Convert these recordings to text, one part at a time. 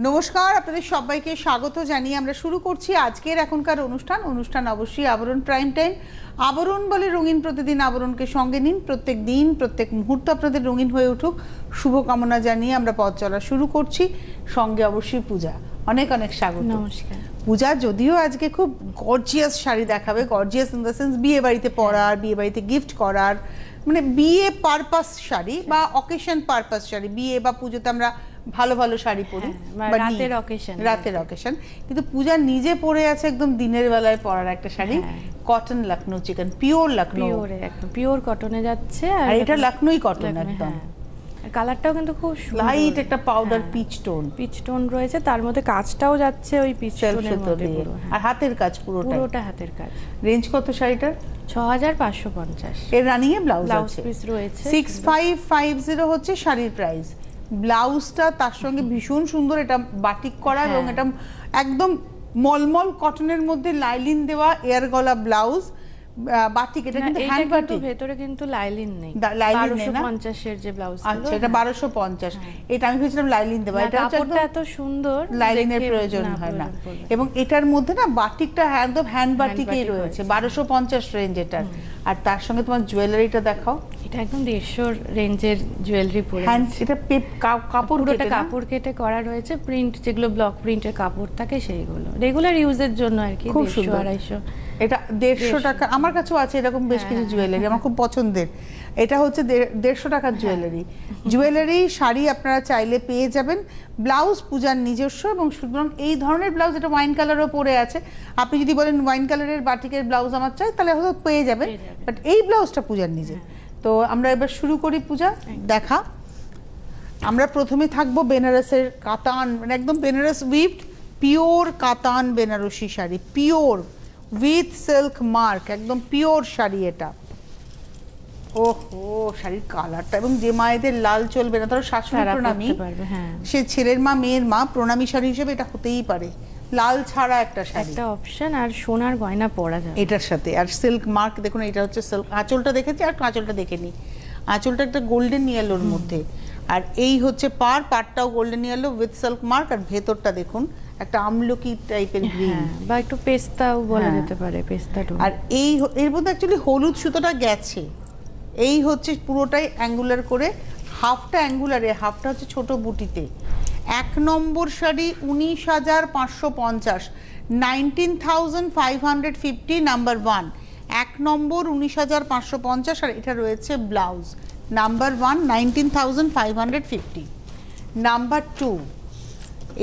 নমস্কার, আপনাদের সবাইকে স্বাগত জানিয়ে আমরা শুরু করছি আজকের এখনকার অনুষ্ঠান অবশ্যই আবরণ প্রাইম টাইম। আবরণ বলে রঙিন প্রতিদিন, আবরণকে সঙ্গে নিন। প্রত্যেক দিন প্রত্যেক মুহূর্ত আপনাদের রঙিন হয়ে উঠুক, শুভকামনা জানিয়ে আমরা পথ চলা শুরু করছি। সঙ্গে অবশ্যই পূজা, অনেক অনেক স্বাগত। নমস্কার। পূজা যদিও আজকে খুব গর্জিয়াস শাড়ি দেখাবে, গর্জিয়াস ইন দ্য সেন্স বিয়ে বাড়িতে পরার, বিয়ে বাড়িতে গিফট করার, মানে বিয়ে পারপাস শাড়ি বা অকেশন পারপাস শাড়ি। বিয়ে বা পুজোতে আমরা ভালো ভালো শাড়ি পরি, রাতের অকেশন, কিন্তু পূজা নিজে পরে আছে একদম দিনের বেলায় পরার একটা শাড়ি, কটন লখনৌ চিকন, পিওর লখনৌ, একদম পিওর কটনে যাচ্ছে। আর এটা লখনৌ কটন একদম। কালারটাও কিন্তু খুব লাইট একটা পাউডার পিচ টোন রয়েছে, তার মধ্যে কাজটাও যাচ্ছে ওই পিচ টোনের মধ্যে পুরো, আর হাতের কাজ পুরোটা হাতের কাজ। রেঞ্জ কত শাড়িটার? 6550। এর রানিং এ ব্লাউজ পিস রয়েছে। 6550 হচ্ছে শাড়ির প্রাইস। ব্লাউজটা তার সঙ্গে ভীষণ সুন্দর, এটা বাটিক করা এবং এটা একদম মলমল কটনের মধ্যে লাইলিন দেওয়া এয়ার গলা ব্লাউজ, বাটিক। এটা কিন্তু হ্যান্ড বাটিক, ভেতরে কিন্তু লাইলিন নেই। 1250 এর যে ব্লাউজ, আচ্ছা এটা 1250। এটা আমি ভেবেছিলাম লাইলিন দেওয়া, এটা হচ্ছে একদম এত সুন্দর, লাইলিনের প্রয়োজন হয় না। এবং এটার মধ্যে না বাটিকটা একদম হ্যান্ড বাটিকই রয়েছে, 1250 রেঞ্জ এটার। আর তার সঙ্গে তোমার জুয়েলারিটা দেখাও। এটা একদম 150 রেঞ্জের জুয়েলারি পরে আছে। এটা কাপড় কেটে করা রয়েছে, প্রিন্ট যেগুলো ব্লক প্রিন্টের কাপড় থাকে সেইগুলো রেগুলার ইউজের জন্য আর কি। 150-250 এটা 150 টাকা। আমার কাছেও আছে এরকম বেশ কিছু জুয়েলারি, আমার খুব পছন্দের। এটা হচ্ছে 150 টাকার জুয়েলারি শাড়ি আপনারা চাইলে পেয়ে যাবেন। ব্লাউজ পূজার নিজস্ব, এবং সুতরাং এই ধরনের ব্লাউজ, এটা ওয়াইন কালারও পরে আছে। আপনি যদি বলেন ওয়াইন কালারের বাটিকের ব্লাউজ আমার চাই, তাহলে হয়তো পেয়ে যাবেন, বাট এই ব্লাউজটা পূজার নিজে। তো আমরা এবার শুরু করি পূজা দেখা। আমরা প্রথমে থাকবো বেনারসের কাতান, মানে একদম Benaras woven pure katan Banarasi sari, pure with silk mark, একদম পিওর শাড়ি এটা। ওহো, শাড়ির কালারটা, এবং যে মায়েদের লাল চলবে না, ধরো শাশুড়ি প্রণামী, সে ছেলের মা মেয়ের মা প্রণামী শাড়ি হিসেবে এটা হতেই পারে। লাল ছাড়া একটা শাড়ি, একটা অপশন, আর সোনার গয়না পরা যায় এটার সাথে। আর সিল্ক মার্ক দেখুন, এটা হচ্ছে সিল্ক। আঁচলটা দেখেছি, আর আঁচলটা দেখে নি। আঁচলটা একটা গোল্ডেন ইয়েলোর মধ্যে, আর এই হচ্ছে পাড়টাও golden yellow with silk mark. আর ভেতরটা দেখুন একটা আমলকি টাইপের গ্রিন, বা একটু পেস্তাও বলা যেতে পারে, পেস্তা টোন। আর এই এর মধ্যে অ্যাকচুয়ালি হলুদ সুতোটা গেছে। এই হচ্ছে পুরোটাই অ্যাঙ্গুলার করে, হাফটা অ্যাঙ্গুলারে, হাফটা হচ্ছে ছোট বুটিতে। 1 নম্বর শাড়ি 19,550, 19,550 নাম্বার 1। 1 নম্বর 19,550, আর এটা রয়েছে ব্লাউজ নাম্বার 1 19,550। নাম্বার 2,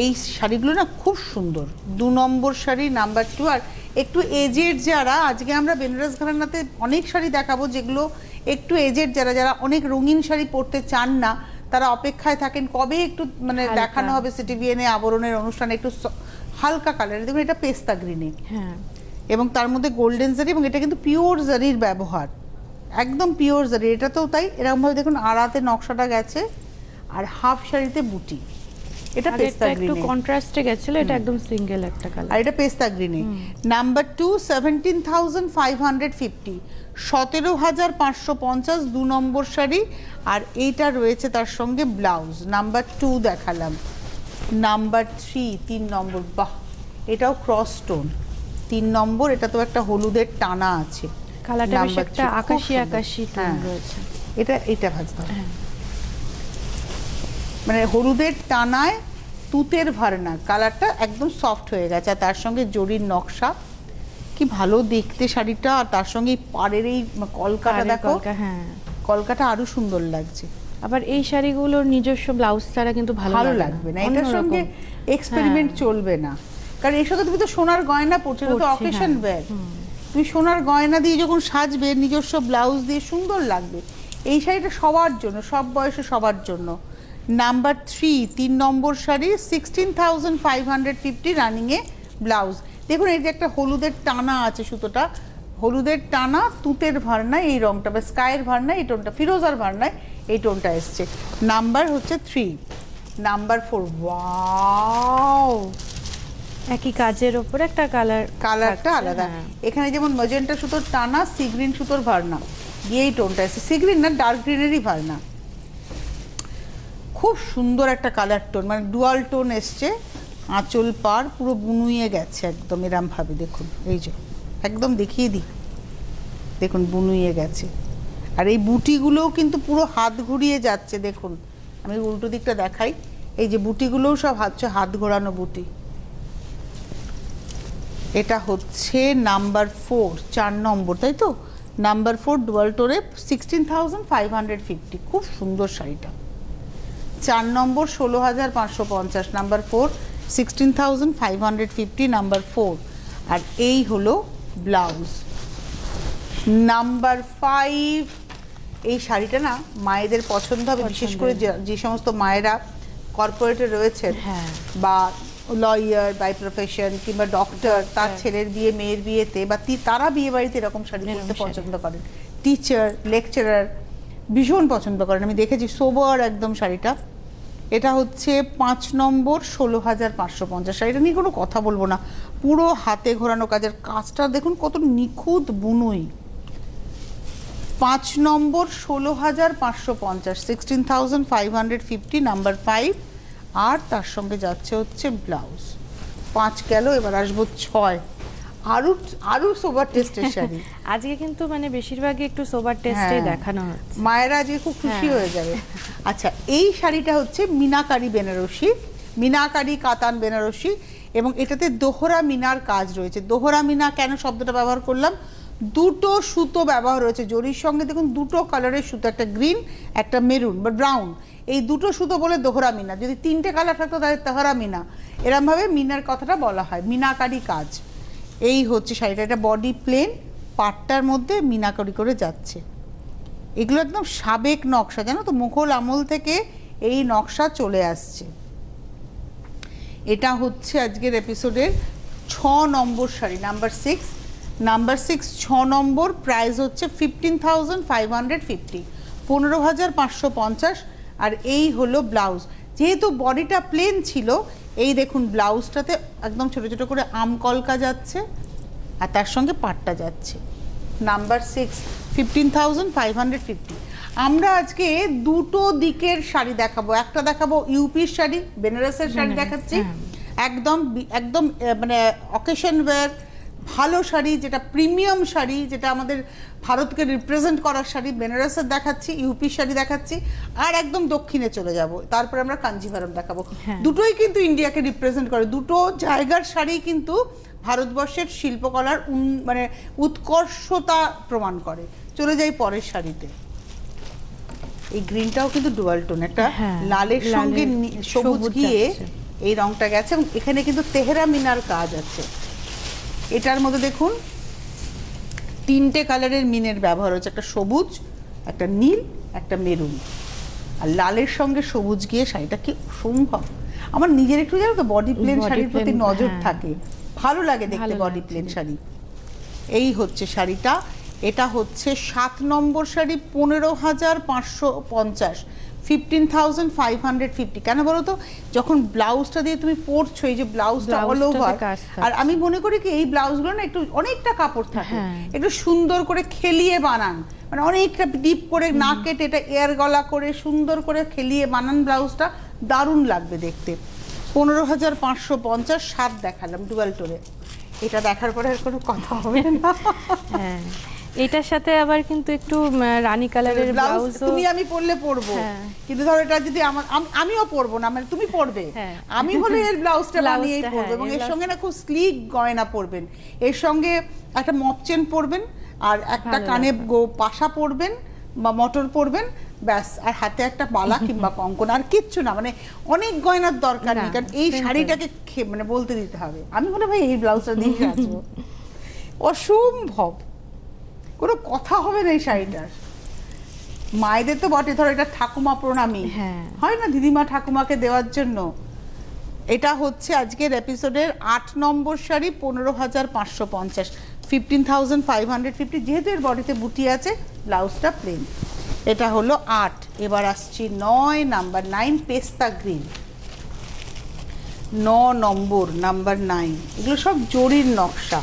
এই শাড়িগুলো না খুব সুন্দর। 2 নম্বর শাড়ি নাম্বার 2। আর একটু এজেড যারা, আজকে আমরা বেনারস ঘরানাতে অনেক শাড়ি দেখাবো যেগুলো একটু এজেড, যারা অনেক রঙিন শাড়ি পরতে চান না, তারা অপেক্ষায় থাকেন কবে একটু মানে দেখানো হবে সিটিভিএনে আবরণের অনুষ্ঠানে একটু হালকা কালার। দেখুন এটা পেস্তা গ্রিনে, এবং তার মধ্যে গোল্ডেন জারি, এবং এটা কিন্তু পিওর জারির ব্যবহার, একদম পিওর জারি। এটা তো তাই এরকম ভাবে দেখুন আড়াতে নকশাটা গেছে, আর হাফ শাড়িতে বুটি। এটা পেস্তা গ্রিনে, একটু কন্ট্রাস্টে গেছিল, এটা একদম সিঙ্গেল একটা কালার। আর এটা পেস্তা গ্রিনে। নাম্বার 2 17,550, 17,550 2 নম্বর শাড়ি। আর এইটা রয়েছে তার সঙ্গে ব্লাউজ। নাম্বার 2 দেখালাম। নাম্বার 3 3 নম্বর, বাহ এটাও ক্রস টোন 3 নম্বর। এটা তো একটা হলুদের টানা আছে, কালারটা বেশ একটা আকাশী টোন রয়েছে। এটা ভাজতে হবে, মানে হলুদের টানায় তুতের ভারনা, কালারটা একদম সফট হয়ে গেছে। আর তার সঙ্গে জরির নকশা, কি ভালো দেখতে শাড়িটা। আর তার সঙ্গে পাড়ের এই কলকাটা দেখো, কলকাটা আরো সুন্দর লাগছে। আবার এই শাড়িগুলোর নিজস্ব ব্লাউজ ছাড়া কিন্তু ভালো লাগবে না, এটার সঙ্গে এক্সপেরিমেন্ট চলবে না। কারণ এর সাথে তুমি তো সোনার গয়না পরছো, এটা তো অকেশন ওয়্যার। তুমি সোনার গয়না দিয়ে যখন সাজবে, নিজস্ব ব্লাউজ দিয়ে সুন্দর লাগবে। এই শাড়িটা সবার জন্য, সব বয়সে সবার জন্য। নাম্বার 3 3 নম্বর শাড়ি 16,550 রানিংয়ে ব্লাউজ। দেখুন এই যে একটা হলুদের টানা আছে, সুতোটা হলুদের টানা, তুতের ভারনায় এই রংটা, বা স্কাইয়ের ভারনায় এই টোনটা, ফিরোজার ভারনায় এই টোনটা এসছে। নাম্বার হচ্ছে 3। নাম্বার 4, ওয়াও, একই কাজের ওপর একটা কালারটা আলাদা। এখানে যেমন ম্যাজেন্টা সুতোর টানা, সি গ্রিন সুতোর ভারনা দিয়ে এই টোনটা এসছে। সি গ্রিন না, ডার্ক গ্রিনেরই ভারনা। খুব সুন্দর একটা কালার টোন, মানে ডুয়াল টোন এসছে। আঁচল পার পুরো বুনুইয়ে গেছে একদম এরম ভাবে, দেখুন এই যে একদম দেখিয়ে দিই, দেখুন বুনুইয়ে গেছে। আর এই বুটিগুলোও কিন্তু পুরো হাত ঘুরিয়ে যাচ্ছে, দেখুন আমি উল্টো দিকটা দেখাই, এই যে বুটিগুলোও সব হাত ঘোরানো বুটি। এটা হচ্ছে নাম্বার 4, 4 নম্বর, তাই তো? নাম্বার 4 ডুয়াল টোরে 16,550, খুব সুন্দর শাড়িটা। 4 নম্বর 16,550, নাম্বার 4 16,550, নাম্বার 4। আর এই হলো ব্লাউজ। নাম্বার 5, এই শাড়িটা না মায়েদের পছন্দ হবে, বিশেষ করে যে সমস্ত মায়েরা কর্পোরেটে রয়েছেন, বা লয়ার বাই প্রফেশন, কিংবা ডক্টর, তার ছেলের বিয়ে মেয়ের বিয়েতে, বা তারা বিয়ে বাড়িতে এরকম শাড়ি পরতে পছন্দ করেন। টিচার, লেকচারার ভীষণ পছন্দ করেন, আমি দেখেছি, সোবার একদম শাড়িটা। এটা হচ্ছে 5 নম্বর 16,550, শাড়িটা নিয়ে কোনো কথা বলবো না, পুরো হাতে ঘোরানো কাজের, কাজটা দেখুন কত নিখুঁত বুনুই। 5 নম্বর 16,550, 16,550, নাম্বার 5। আর তার সঙ্গে যাচ্ছে হচ্ছে ব্লাউজ। 5 গেল, এবার আসবো 6, আরো সোবার টেস্টের শাড়ি। আজকে কিন্তু মানে বেশিরভাগই একটু সোবার টেস্টে দেখানো হচ্ছে, মায়েরা আজকে খুব খুশি হয়ে যাবে। আচ্ছা, এই শাড়িটা হচ্ছে মিনাকারি বেনারসি, মিনাকারি কাতান বেনারসি, এবং এটাতে দোহরা মিনার কাজ রয়েছে। দোহরা মিনা কেন শব্দটা ব্যবহার করলাম, দুটো সুতো ব্যবহার হয়েছে জরির সঙ্গে, দেখুন দুটো কালারের সুতো, একটা গ্রিন একটা মেরুন বা ব্রাউন, এই দুটো সুতো বলে দোহরা মিনা। যদি 3টে কালার থাকতো তাহলে তেহরা মিনা, এরমভাবে মিনার কথাটা বলা হয়, মিনাকারি কাজ। এই হচ্ছে শাড়িটা, এটা বডি প্লেন, পাটটার মধ্যে মিনাকারি করে যাচ্ছে। এগুলো একদম সাবেক নকশা, জানো তো, মুঘল আমল থেকে এই নকশা চলে আসছে। এটা হচ্ছে আজকের এপিসোডের 6 নম্বর শাড়ি, নাম্বার 6। নাম্বার 6 6 নম্বর, প্রাইস হচ্ছে 15,550, 15,550। আর এই হলো ব্লাউজ। যেহেতু বডিটা প্লেন ছিল, এই দেখুন ব্লাউজটাতে একদম ছোট ছোট করে আম কলকা যাচ্ছে, আর তার সঙ্গে পাটটা যাচ্ছে। নাম্বার 6 15,550। আমরা আজকে দুটো দিকের শাড়ি দেখাবো, একটা দেখাবো ইউপির শাড়ি, বেনারসের শাড়ি দেখাচ্ছি, একদম একদম মানে অকেশন ওয়্যার ভালো শাড়ি, যেটা প্রিমিয়াম শাড়ি, যেটা আমাদের ভারতকে রিপ্রেজেন্ট করার শাড়ি, বেনারসের দেখাচ্ছি, ইউপির শাড়ি দেখাচ্ছি, আর একদম দক্ষিণে চলে যাব, তারপরে আমরা কাঞ্জিভারম দেখাবো। দুটোই কিন্তু ইন্ডিয়াকে রিপ্রেজেন্ট করে, দুটো জায়গার শাড়ি কিন্তু ভারতবর্ষের শিল্পকলার মানে উৎকর্ষতা প্রমাণ করে। চলে যাই পরের শাড়িতে। এই গ্রিনটাও কিন্তু ডুয়াল টোন, একটা লালের সঙ্গে সবুজ গিয়ে এই রংটা গেছে, এবং এখানে কিন্তু তেহরা মিনার কাজ আছে। এটার মধ্যে দেখুন 3টে কালারের মিনের ব্যবহার হচ্ছে, একটা সবুজ, একটা নীল, একটা মেরুন, আর লালের সঙ্গে সবুজ গিয়ে শাড়িটা কি অসম্ভব। আমার নিজের একটু জানো তো বডি প্লেন শাড়ির প্রতি নজর থাকে, ভালো লাগে দেখতে বডি প্লেন শাড়ি। এই হচ্ছে শাড়িটা, এটা হচ্ছে 7 নম্বর শাড়ি, 15,550, 15,550। কেন বলো তো, যখন ব্লাউজটা দিয়ে তুমি পরছো, এই যে ব্লাউজটা অল ওভার, আর আমি মনে করি কি এই ব্লাউজগুলো না একটু অনেকটা কাপড় থাকে, একটু সুন্দর করে খেলিয়ে বানান, মানে অনেকটা ডিপ করে না কেটে, এটা এয়ার গলা করে সুন্দর করে খেলিয়ে বানান ব্লাউজটা, দারুণ লাগবে দেখতে। 15,550, 7 দেখালাম ডুয়াল টোরে। এটা দেখার পরে আর কোনো কথা হবে না। হ্যাঁ, এটার সাথে আবার কিন্তু একটু রানী কালারের ব্লাউজ, তুমি আমি পরলে পরবো, কিন্তু ধরো এটা যদি আমিও পরবো না, মানে তুমি পরবে, আমি হলে এর ব্লাউজটা বানিয়েই পরবো, এবং এর সঙ্গে না খুব স্লিক গয়না পরবেন, এর সঙ্গে একটা মপ চেন পরবেন, আর একটা কানে পাশা পরবেন বা মটর পরবেন, ব্যাস, আর হাতে একটা বালা কিংবা কঙ্কন, আর কিচ্ছু না, মানে অনেক গয়নার দরকার নেই, কারণ এই শাড়িটাকে মানে বলতে দিতে হবে। আমি বলে ভাই এই ব্লাউজটা দিয়ে আসবো, অসম্ভব, কোনো কথা হবে না এই শাড়িটার। মায়েদের তো বটে, ধরো এটা ঠাকুমা প্রণামী হয় না, দিদিমা ঠাকুমাকে দেওয়ার জন্য। এটা হচ্ছে আজকের এপিসোডের 8 নম্বর শাড়ি, 15,550, 15,550, যেহেতু এর বডিতে বুটি আছে, ব্লাউজটা প্লেন। এটা হলো 8। এবার আসছি 9, নাম্বার 9 পেস্তা গ্রিন, 9 নম্বর, নাম্বার 9, এগুলো সব জরির নকশা।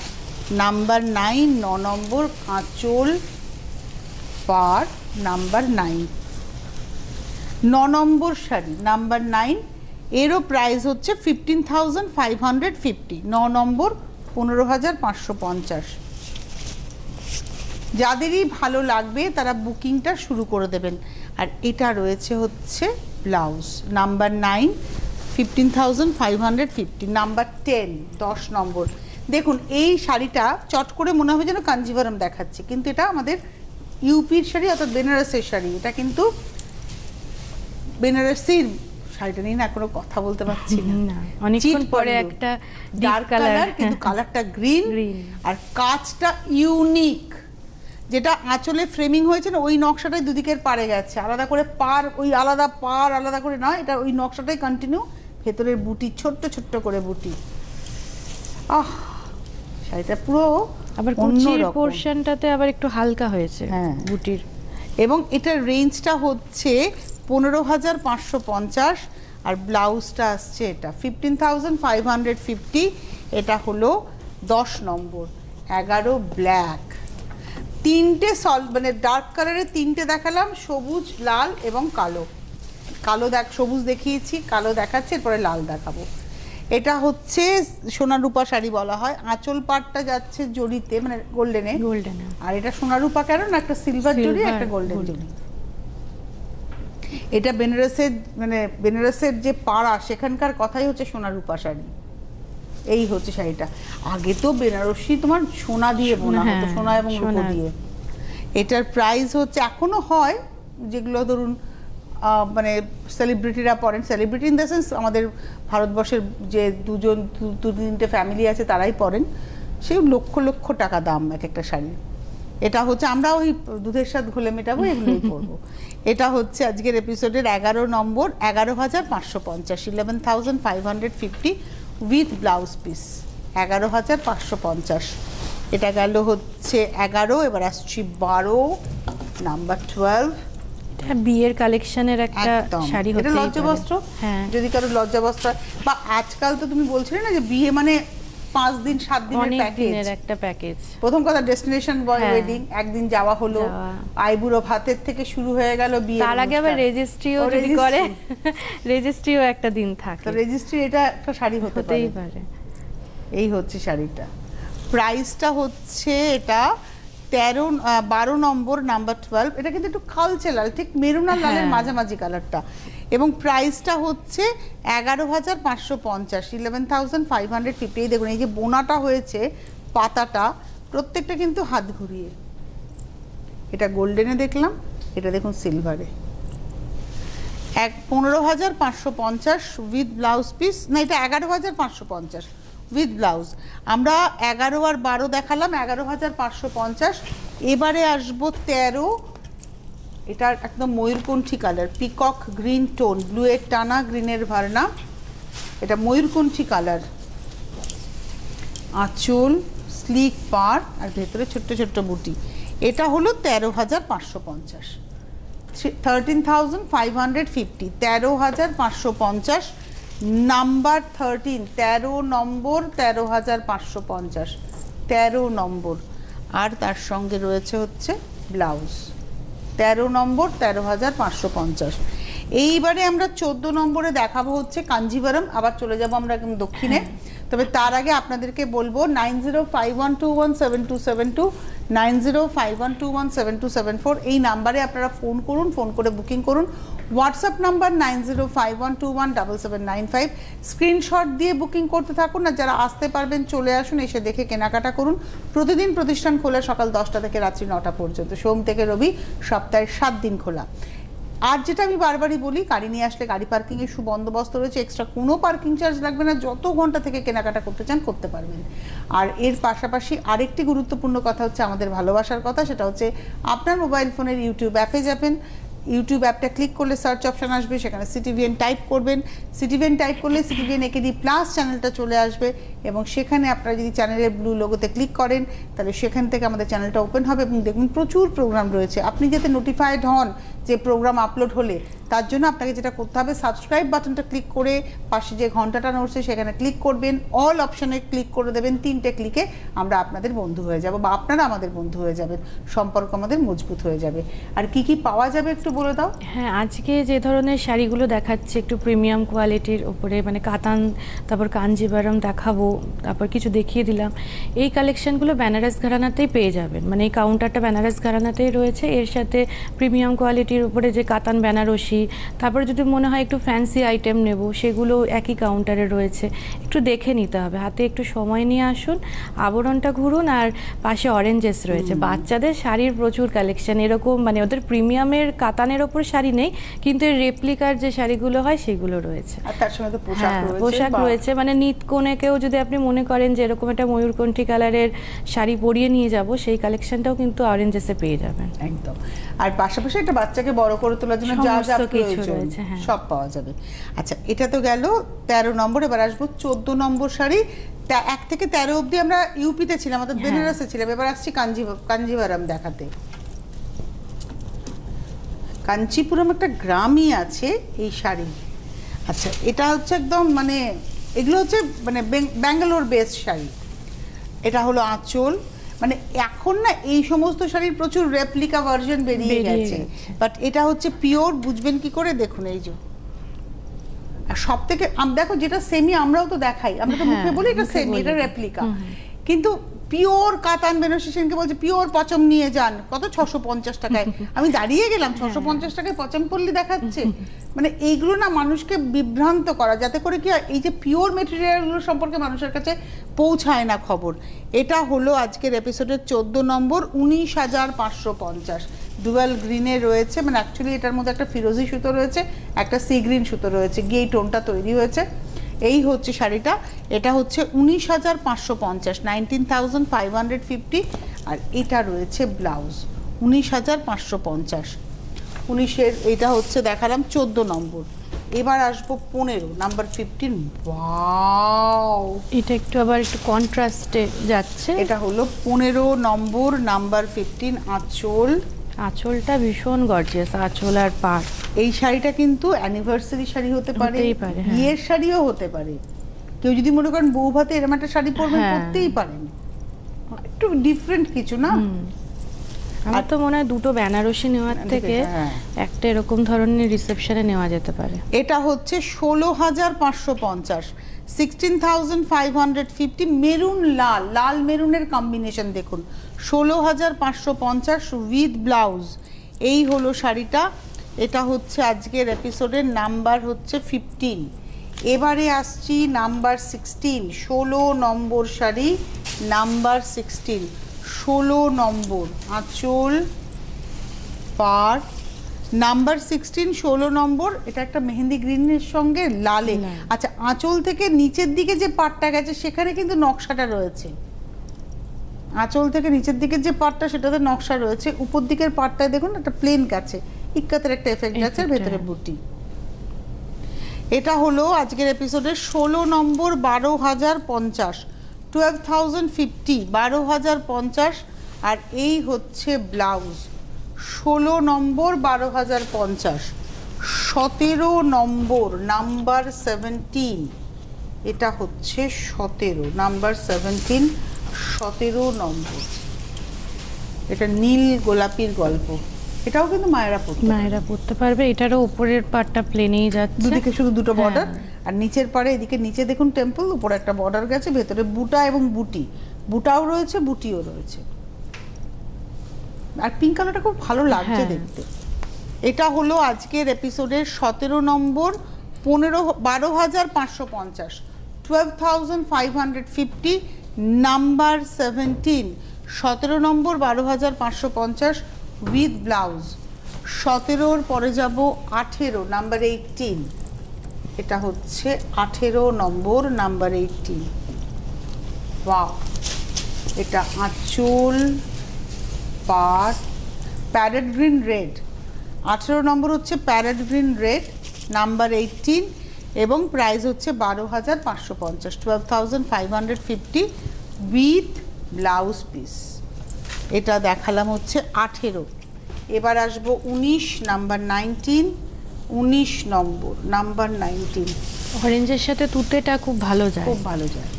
নাম্বার 9, 9 নম্বর, আঁচল পার, নাম্বার 9। নম্বর শাড়ি নাম্বার 9, এরও প্রাইস হচ্ছে 15,550। নম্বর 15,550। যাদেরই ভালো লাগবে তারা বুকিংটা শুরু করে দেবেন। আর এটা রয়েছে হচ্ছে ব্লাউজ নাম্বার 9, 15,550। নাম্বার 10, 10 নম্বর। দেখুন এই শাড়িটা চট করে মনে হবে যেন কাঞ্জিভারম দেখাচ্ছে, কিন্তু এটা আমাদের ইউপির শাড়ি, অর্থাৎ বেনারসের শাড়ি। এটা কিন্তু বেনারসির শাড়িটা নিয়ে না কোনো কথা বলতে পারছি না, অনেকক্ষণ পরে একটা ডার্ক কালার, কিন্তু কালারটা গ্রিন, আর কাজটা ইউনিক। যেটা আঁচলে ফ্রেমিং হয়েছে না, ওই নকশাটাই দুদিকের পাড়ে গেছে, আলাদা করে পার, ওই আলাদা পার আলাদা করে নয়, এটা ওই নকশাটাই কন্টিনিউ। ভেতরের বুটি ছোট্ট ছোট্ট করে বুটি। শাড়িটা পুরো আবার কুচির পোরশনটাতে আবার একটু হালকা হয়েছে বুটির। এবং এটার রেঞ্জটা হচ্ছে 15,550, আর ব্লাউজটা আসছে এটা 15,550। এটা হলো 10 নম্বর। 11 ব্ল্যাক। তিনটে মানে ডার্ক কালারের তিনটে দেখালাম, সবুজ, লাল এবং কালো। সবুজ দেখিয়েছি, কালো দেখাচ্ছে, এরপরে লাল দেখাবো। এটা হচ্ছে সোনারূপা শাড়ি বলা হয়। আঁচল পাটটা যাচ্ছে জড়িতে, মানে গোল্ডেনে। আর এটা সোনারূপা কেন না, একটা সিলভার জড়ি, একটা গোল্ডেন জড়ি। এটা বেনারসের যে পাড়া, সেখানকার কথাই হচ্ছে সোনারূপা শাড়ি। এই হচ্ছে শাড়িটা। আগে তো বেনারসি তোমার সোনা দিয়ে বোনা হতো, সোনা এবং রূপো দিয়ে। এটার প্রাইস হচ্ছে, এখনো হয়, যেগুলো ধরুন মানে সেলিব্রিটিরা পরেন, সেলিব্রিটি ইন দ্য সেন্স আমাদের ভারতবর্ষের যে দু তিনটে ফ্যামিলি আছে তারাই পরেন, সেই লক্ষ লক্ষ টাকা দাম এক একটা শাড়ি। এটা হচ্ছে, আমরা ওই দুধের স্বাদ ঘোলে মেটাবো, এগুলোই করবো। এটা হচ্ছে আজকের এপিসোডের 11 নম্বর, 11,550, 11,550 উইথ ব্লাউজ পিস, 11,550। এটা গেল হচ্ছে 11। এবার আসছি 12, নাম্বার 12। এটা বিয়ের কালেকশনের একটা শাড়ি হতে পারে। এটা লজ্জাবস্ত্র, যদি কারো লজ্জাবস্ত্র, বা আজকাল তো তুমি বলছিলে না যে বিয়ে মানে 5 দিন 7 দিনের একটা প্যাকেজ। প্রথম কথা ডেস্টিনেশন ওয়েডিং, একদিন যাওয়া হলো, আইবুড়ো ভাতের থেকে শুরু হয়ে গেল বিয়ে, তার আগে আবার রেজিস্ট্রিও যদি করে, রেজিস্ট্রিও একটা দিন থাকে। তো রেজিস্ট্রি এটা একটা শাড়ি হতেই পারে। এই হচ্ছে শাড়িটা। প্রাইসটা হচ্ছে এটা 12 নম্বর, নাম্বার 12। এটা কিন্তু একটু কালচে লাল, ঠিক মেরুন আর লালের মাঝামাঝি কালারটা। এবং প্রাইসটা হচ্ছে 11,550, 11,550। এই দেখুন, এই যে বোনাটা হয়েছে পাতাটা, প্রত্যেকটা কিন্তু হাত ঘুরিয়ে। এটা গোল্ডেনে দেখলাম, এটা দেখুন সিলভারে। 15,550 উইথ ব্লাউজ পিস, না এটা 11,550 উইথ ব্লাউজ। আমরা 11 আর 12 দেখালাম, 11,550। এবারে আসবো 13। এটা একদম ময়ূরকণ্ঠী colour, peacock green tone, blue এর টানা, গ্রিনের ভার্না। এটা ময়ূরকণ্ঠী কালার, আঁচল, স্লিক পার, আর ভেতরে ছোট্ট ছোট্ট বুটি। এটা হলো 13,550, 13,550, 13,550। নাম্বার 13, 13 নম্বর, 13,550, 13 নম্বর। আর তার সঙ্গে রয়েছে হচ্ছে ব্লাউজ, 13 নম্বর, 13,550। এইবারে আমরা 14 নম্বরে দেখাবো হচ্ছে কাঞ্জিভারম। আবার চলে যাব আমরা একদম দক্ষিণে। তবে তার আগে আপনাদেরকে বলবো 9051217272, 9051217274 এই নাম্বারে আপনারা ফোন করুন, ফোন করে বুকিং করুন। WhatsApp number 9051217795। স্ক্রিনশট দিয়ে বুকিং করতে থাকুন। আর যারা আসতে পারবেন চলে আসুন, এসে দেখে কেনাকাটা করুন। প্রতিদিন প্রতিষ্ঠান খোলা সকাল 10টা থেকে রাত্রি 9টা পর্যন্ত, সোম থেকে রবি, সপ্তাহে 7 দিন খোলা। আর যেটা আমি বারবারই বলি, গাড়ি নিয়ে আসলে গাড়ি পার্কিংয়ের সুবন্দোবস্ত রয়েছে, এক্সট্রা কোনো পার্কিং চার্জ লাগবে না। যত ঘন্টা থেকে কেনাকাটা করতে চান করতে পারবেন। আর এর পাশাপাশি আরেকটি গুরুত্বপূর্ণ কথা হচ্ছে আমাদের ভালোবাসার কথা, সেটা হচ্ছে আপনার মোবাইল ফোনের ইউটিউব অ্যাপে যাবেন। ইউটিউব অ্যাপটা ক্লিক করলে সার্চ অপশান আসবে, সেখানে সিটিভিএন টাইপ করবেন। সিটিভিএন টাইপ করলে সিটিভিএন একেডি প্লাস চ্যানেলটা চলে আসবে, এবং সেখানে আপনারা যদি চ্যানেলের ব্লু লোগোতে ক্লিক করেন তাহলে সেখান থেকে আমাদের চ্যানেলটা ওপেন হবে, এবং দেখুন প্রচুর প্রোগ্রাম রয়েছে। আপনি যাতে নোটিফাইড হন যে প্রোগ্রাম আপলোড হলে তার জন্য আপনাকে যেটা করতে হবে, সাবস্ক্রাইব বাটনটা ক্লিক করে পাশে যে ঘন্টাটা নড়ছে সেখানে ক্লিক করবেন, অল অপশনে ক্লিক করে দেবেন। 3টে ক্লিকে আমরা আপনাদের বন্ধু হয়ে যাব বা আপনারা আমাদের বন্ধু হয়ে যাবেন, সম্পর্ক আমাদের মজবুত হয়ে যাবে। আর কি কি পাওয়া যাবে একটু বলে দাও। হ্যাঁ, আজকে যে ধরনের শাড়িগুলো দেখাচ্ছে একটু প্রিমিয়াম কোয়ালিটির ওপরে, মানে কাতান, তারপর কাঞ্জিভারম দেখাবো, তারপর কিছু দেখিয়ে দিলাম, এই কালেকশনগুলো বেনারস ঘরানাতেই পেয়ে যাবেন। মানে এই কাউন্টারটা বেনারস ঘরানাতেই রয়েছে, এর সাথে প্রিমিয়াম কোয়ালিটির উপরে যে কাতান বেনারসি, তারপর যদি মনে হয় একটু ফ্যান্সি আইটেম নেব সেগুলো একই কাউন্টারে রয়েছে। একটু দেখে নিতে হবে, হাতে একটু সময় নিয়ে আসুন, আবরণটা ঘুরুন। আর পাশে অরেঞ্জেস রয়েছে, বাচ্চাদের শাড়ির প্রচুর কালেকশন। এরকম মানে ওদের প্রিমিয়ামের কাতানের ওপর শাড়ি নেই, কিন্তু এর রেপ্লিকার যে শাড়িগুলো হয় সেগুলো রয়েছে। আর তার সঙ্গে তো পোশাক রয়েছে, পোশাক রয়েছে। মানে নিত কোণেকেও যদি আপনি মনে করেন যে এরকম একটা ময়ূরকণ্ঠী কালারের শাড়ি পরিয়ে নিয়ে যাব, সেই কালেকশনটাও কিন্তু অরেঞ্জেসে পেয়ে যাবেন। একদম। আর পাশাপাশি একটা বাচ্চাকে বড় করে তোলার জন্য যা যা প্রয়োজন সব পাওয়া যাবে। আচ্ছা, এটা তো গেল 13 নম্বর। এবার আসবো 14 নম্বর শাড়ি। 1 থেকে 13 অবধি আমরা ইউপিতে ছিলাম, অর্থাৎ বেনারসে ছিলাম। এবার আসছি কাঞ্জিভারাম দেখাতে। কাঞ্চিপুরম একটা গ্রামই আছে এই শাড়ি। আচ্ছা, এটা হচ্ছে একদম মানে এগুলো হচ্ছে মানে ব্যাঙ্গালোর বেসড শাড়ি। এটা হলো আঁচল। মানে এখন না এই সমস্ত শাড়ির প্রচুর রেপ্লিকা ভার্সন বেরিয়ে গেছে, বাট এটা হচ্ছে পিওর। বুঝবেন কি করে, দেখুন এই যে। আর সব থেকে দেখো, যেটা সেমি আমরাও তো দেখাই, আমরা তো মুখে বলি এটা সেমি, এটা রেপ্লিকা, কিন্তু পিওর কাতান বেনারসি। সেনকে বলছে পিওর পচম নিয়ে যান, কত 650 টাকায়। আমি দাঁড়িয়ে গেলাম, 650 টাকায় পচম পল্লি দেখাচ্ছে। মানে এইগুলো না মানুষকে বিভ্রান্ত করা, যাতে করে কি এই যে পিওর মেটেরিয়ালগুলো সম্পর্কে মানুষের কাছে পৌঁছায় না খবর। এটা হলো আজকের এপিসোডের 14 নম্বর, 19,550। ডুয়াল গ্রিনে রয়েছে, মানে অ্যাকচুয়ালি এটার মধ্যে একটা ফিরোজি সুতো রয়েছে, একটা সি গ্রিন সুতো রয়েছে, গিয়ে এই টোনটা তৈরি হয়েছে। এই হচ্ছে শাড়িটা। এটা হচ্ছে 19,550, 19,550। আর এটা রয়েছে ব্লাউজ 19,550। 19-এর এইটা হচ্ছে দেখালাম 14 নম্বর। এবার আসবো 15 নাম্বার 15। ওয়াও, এটা একটু আবার একটু কন্ট্রাস্টে যাচ্ছে। এটা হলো 15 নম্বর, নাম্বার 15। আঁচল, আঁচলটা ভীষণ গর্জিয়াস, আঁচল আর পাড়। এই শাড়িটা কিন্তু অ্যানিভার্সারি শাড়ি হতে পারে, বিয়ের শাড়িও হতে পারে। কেউ যদি মনে করেন বউ ভাতে এরকম একটা শাড়ি পরবেন, পরতেই পারেন। একটু ডিফারেন্ট কিছু না? আমার তো মনে হয় দুটো বেনারসি নেওয়ার থেকে একটা এরকম ধরনের রিসেপশনে নেওয়া যেতে পারে। এটা হচ্ছে 16,550, 16,550। মেরুন লাল, লাল মেরুনের কম্বিনেশন দেখুন, 16,550 উইথ ব্লাউজ। এই হলো শাড়িটা। এটা হচ্ছে আজকের এপিসোডের নাম্বার হচ্ছে 15। এবারে আসছি নাম্বার 16, 16 নম্বর শাড়ি, নাম্বার 16। 16 নম্বর, আঁচল, পাড়, নাম্বার 16, 16 নম্বর। এটা একটা মেহেন্দি গ্রিনের সঙ্গে লালে। আচ্ছা, আঁচল থেকে নিচের দিকে যে পাটটা গেছে সেখানে কিন্তু নকশাটা রয়েছে। আঁচল থেকে নিচের দিকে যে পাটটা সেটাতে নকশা রয়েছে, উপর দিকের পাটটায় দেখুন একটা প্লেন গেছে, ইক্কাতের একটা এফেক্ট গেছে, ভেতরে বুটি। এটা হলো আজকের এপিসোডের 16 নম্বর, 12,050, 12,050, 12,050। আর এই হচ্ছে ব্লাউজ, 16 নম্বর, 12,050। 17 নম্বর, নাম্বার 17। এটা হচ্ছে 17 নাম্বার 17, 17 নম্বর। এটা নীল গোলাপির গল্প। এটাও কিন্তু মায়েরা পড়তে পারবে। এটারও উপরের পাটটা প্লেনেই যাচ্ছে, দুদিকে শুধু দুটো বর্ডার। আর নিচের পাড়ে এদিকে নিচে দেখুন টেম্পল, উপরে একটা বর্ডার গেছে, ভেতরে বুটা এবং বুটি, বুটাও রয়েছে, বুটিও রয়েছে। আর পিঙ্ক কালারটা খুব ভালো লাগছে দেখতে। এটা হলো আজকের এপিসোডের 17 নম্বর, 12,550, 12,550, নাম্বার 17। 17 নম্বর, 12,550 উইথ ব্লাউজ। 17-র পরে যাব 18, নাম্বার 18। এটা হচ্ছে 18 নম্বর, নাম্বার 18। ওয়াও, এটা আঁচল, পাড়, প্যারেট গ্রিন রেড। 18 নম্বর হচ্ছে প্যারেট গ্রিন রেড, নাম্বার 18, এবং প্রাইস হচ্ছে 12,550, 12,550 উইথ ব্লাউজ পিস। এটা দেখালাম হচ্ছে 18। এবার আসবো 19 নাম্বার 19, 19 নম্বর নাম্বার 19। অরেঞ্জের সাথে তুতেটা খুব ভালো যায়, খুব ভালো যায়,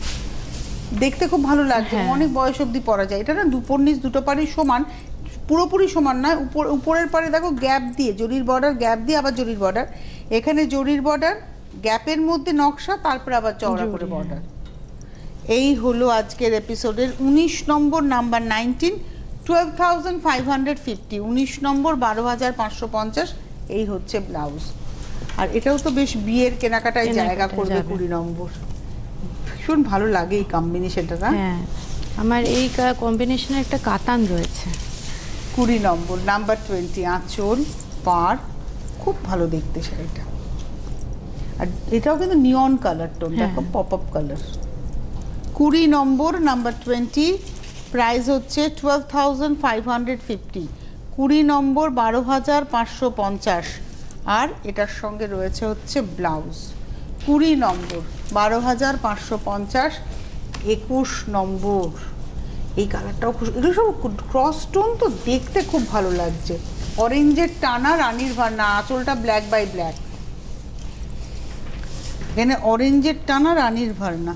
দেখতে খুব ভালো লাগছে, হ্যাঁ। অনেক বয়স অবধি পরা যায়। এটা না দুপুর নিচ দুটো পাড়ি সমান, পুরোপুরি সমান নয়, উপরের পাড়ে দেখো গ্যাপ দিয়ে, জরির বর্ডার গ্যাপ দিয়ে আবার জরির বর্ডার, এখানে জরির বর্ডার, গ্যাপের মধ্যে নকশা, তারপরে আবার চওড়া করে বর্ডার। এই হলো আজকের এপিসোডের 19 নম্বর নাম্বার 19, 12,550, 19 নম্বর 12,550। এই হচ্ছে ব্লাউজ। আর এটাও তো বেশ বিয়ের কেনাকাটায় জায়গা করবে। 20 নম্বর ভীষণ ভালো লাগে এই কম্বিনেশনটা না? হ্যাঁ, আমার এই কম্বিনেশনে একটা কাতান রয়েছে। 20 নম্বর নাম্বার 20, আঁচল পাড়, খুব ভালো দেখতে শাড়িটা। আর এটাও কিন্তু নিয়ন কালার টোন, দেখো পপ আপ কালার। 20 নম্বর নাম্বার 20, প্রাইস হচ্ছে 12,550, 20 নম্বর 12,550। আর এটার সঙ্গে রয়েছে হচ্ছে ব্লাউজ। 20 নম্বর 12,550, 21 নম্বর এই কালারটাও খুব, এগুলো সব ক্রস টোন তো, দেখতে খুব ভালো লাগছে। অরেঞ্জের টানা, রানীর ভান্না, আঁচলটা ব্ল্যাক বাই ব্ল্যাক, এখানে অরেঞ্জের টানা, রানীর ভান্না,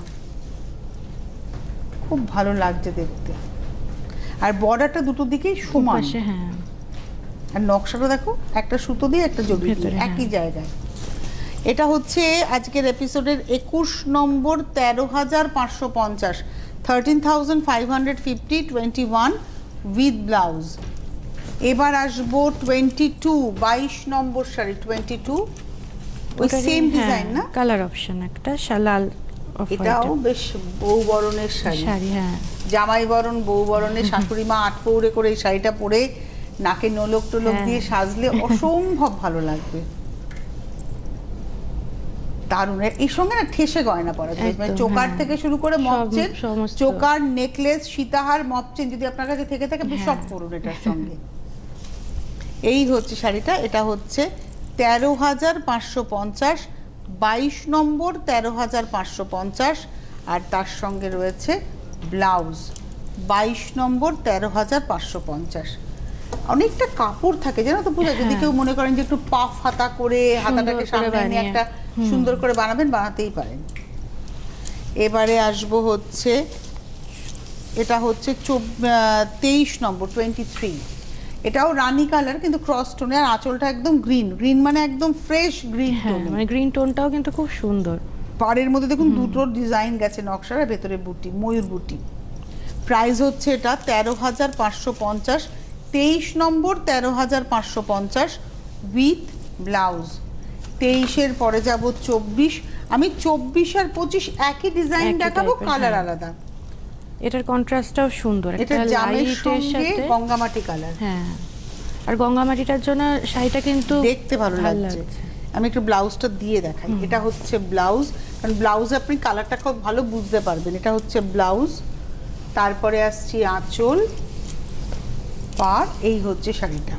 খুব ভালো লাগছে দেখতে। আর বর্ডারটা দুটো দিকেই সমান, হ্যাঁ। আর নকশাটা দেখো, একটা সুতো দিয়ে একটা জড়ি দিয়ে একই জায়গায়। এটা হচ্ছে আজকের এপিসোডের 21 নম্বর 13,550, 13,550, 21 উইথ ব্লাউজ। এবার আসবো 22, 22 নম্বর শাড়ি 22, ওই সেম ডিজাইন না, কালার অপশন একটা লাল। এটাও বেশ বউ বরণের শাড়ি। হ্যাঁ, জামাই বরণ, বউ বরণে শাশুড়ি মা আটপৌরে করে এই শাড়িটা পরে নাকে নোলক টোলক দিয়ে সাজলে অসম্ভব ভালো লাগবে। দারুণ। এই সঙ্গে না ঠেসে গয়না পরা যায়, মানে চোকার থেকে শুরু করে মপচেন, চোকার, নেকলেস, সীতাহার, মপচেন যদি আপনার কাছে থেকে থাকে সব পরুন এটার সঙ্গে। এই হচ্ছে শাড়িটা, এটা হচ্ছে 13,550, 22 নম্বর 13,550। আর তার সঙ্গে রয়েছে ব্লাউজ, 22 নম্বর 13,550। অনেকটা কাপড় থাকে জানো তো পূজা, যদি কেউ মনে করেন যে একটু পাফ হাতা করে হাতাটাকে সামনে নিয়ে একটা সুন্দর করে বানাবেন, বানাতেই পারেন। এবারে আসবো হচ্ছে, এটা হচ্ছে 23 নম্বর 23, এটাও রানী কালার কিন্তু ক্রস টোনে, আর আঁচলটা একদম গ্রিন, গ্রিন মানে একদম ফ্রেশ গ্রিন টোন, মানে গ্রিন টোনটাও কিন্তু খুব সুন্দর। পাড়ের মধ্যে দেখুন দুটো ডিজাইন গেছে নকশার, ভেতরে বুটি, ময়ূর বুটি। প্রাইস হচ্ছে এটা 13,550, 23 নম্বর 13,550 উইথ ব্লাউজ। 23-এর পরে যাব 24, আমি 24 আর 25 একই ডিজাইন দেখাবো, কালার আলাদা। এটার কন্ট্রাস্টটাও সুন্দর, এটা জামের সঙ্গে গঙ্গামাটি কালার। হ্যাঁ, আর গঙ্গামাটিটার জন্য শাড়িটা কিন্তু দেখতে ভালো লাগছে। আমি একটু ব্লাউজটা দিয়ে দেখাই। এটা হচ্ছে ব্লাউজ, কারণ ব্লাউজে আপনি কালারটা খুব ভালো বুঝতে পারবেন। এটা হচ্ছে ব্লাউজ, তারপরে আসছি আঁচল, পাড়, এই হচ্ছে শাড়িটা।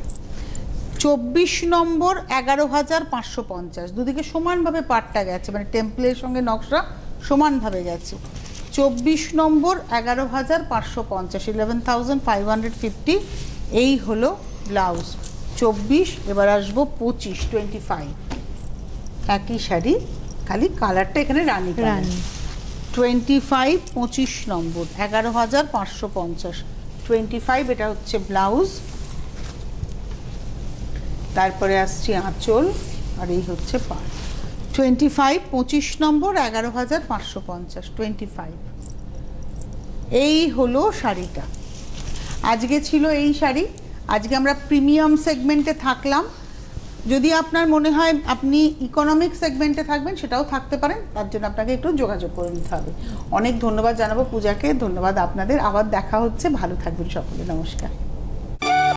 24 নম্বর 11,550, দুদিকে সমানভাবে পাড়টা গেছে, মানে টেম্পলের সঙ্গে নকশা সমানভাবে গেছে। 24 নম্বর 11,550, 11,550, এই হলো ব্লাউজ 24। এবার আসবো 25, 25, একই শাড়ি, খালি কালারটা এখানে রানী কালার। 25, 25 নম্বর 11,550, 25, এটা হচ্ছে ব্লাউজ, তারপরে আসছি আঁচল, আর এই হচ্ছে পাড়। 25, 25 নম্বর 11,550, 25। এই হলো শাড়িটা। আজকে ছিল এই শাড়ি। আজকে আমরা প্রিমিয়াম সেগমেন্টে থাকলাম। যদি আপনার মনে হয় আপনি ইকোনমিক সেগমেন্টে থাকবেন, সেটাও থাকতে পারেন, তার জন্য আপনাকে একটু যোগাযোগ করে নিতে হবে। অনেক ধন্যবাদ জানাবো পূজাকে, ধন্যবাদ আপনাদের। আবার দেখা হচ্ছে, ভালো থাকবেন সকলে, নমস্কার।